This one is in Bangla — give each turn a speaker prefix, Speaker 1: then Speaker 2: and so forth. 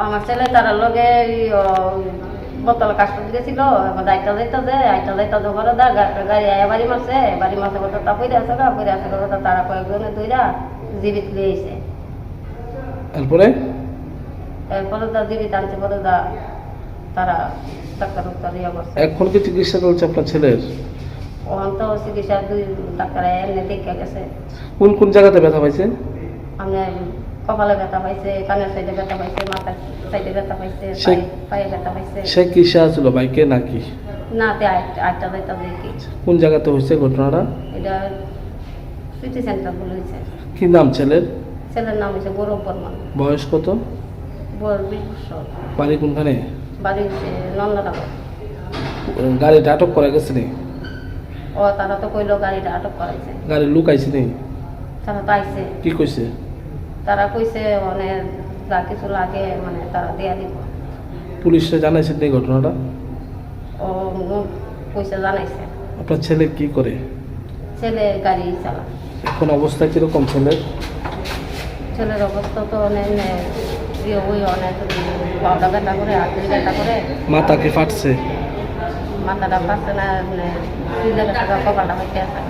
Speaker 1: আমার ছেলে তার লগে বোতল কাস্ট দিয়েছিল, আইটা যাইতে ঘরে দা গাড়ি বাড়ি মারছে বলতে তা পইরে আছে তারা কয়েকজনে ধইরা জীবিত লিয়েছে।
Speaker 2: এরপরে
Speaker 1: দা জীবিত আনছে, পরে দা তারা ডাক্তার ইয়ে করছে।
Speaker 2: এখন কি চিকিৎসা চলছে আপনার ছেলের?
Speaker 1: ওখান তো চিকিৎসা 2 ডাক্তার এমনি দেখে গেছে।
Speaker 2: কোন কোন জায়গাতে ব্যথা পাইছে?
Speaker 1: আমি কপালে ব্যথা পাইছে, কানের সাইডে ব্যথা পাইছে, মাথার সাইডে ব্যথা পাইছে, পায়ে ব্যথা পাইছে।
Speaker 2: সে কিসে ছিল, বাইকে নাকি?
Speaker 1: না, আটটা দেখি।
Speaker 2: কোন জায়গাতে হয়েছে ঘটনাটা?
Speaker 1: এটা সিটি সেন্টার বলেছে।
Speaker 2: কি নাম ছেলের?
Speaker 1: ছেলের নাম হচ্ছে গৌরব বর্মন।
Speaker 2: বয়স কত?
Speaker 1: বয়স 20 বছর।
Speaker 2: বাড়ি কোনখানে?
Speaker 1: বাড়ি হচ্ছে নন্দনগর।
Speaker 2: গাড়িটা আটক করা গেছে নি?
Speaker 1: তারা তো কইলো গাড়িটা আটক করাইছে।
Speaker 2: গাড়ি লুক আইছে নি?
Speaker 1: তারা তো আইছে।
Speaker 2: কি কইছে?
Speaker 1: তারা কইছে অনেক যা কিছু লাগে মানে তারা দেয়া দিব।
Speaker 2: পুলিশে জানাইছেন এই ঘটনাটা?
Speaker 1: ও কইছে, জানাইছে।
Speaker 2: আপনার ছেলে কি করে?
Speaker 1: ছেলে গাড়ি চালায়।
Speaker 2: এখন অবস্থা কিরকম ছেলের?
Speaker 1: ছেলের অবস্থা তো অনেক অনেক পাউডার ব্যথা করে, হাতের ব্যথা করে।
Speaker 2: মাথা কি ফাটছে?
Speaker 1: মাথাটা ফাটছে না, মানে কপালটা হইতে আছে।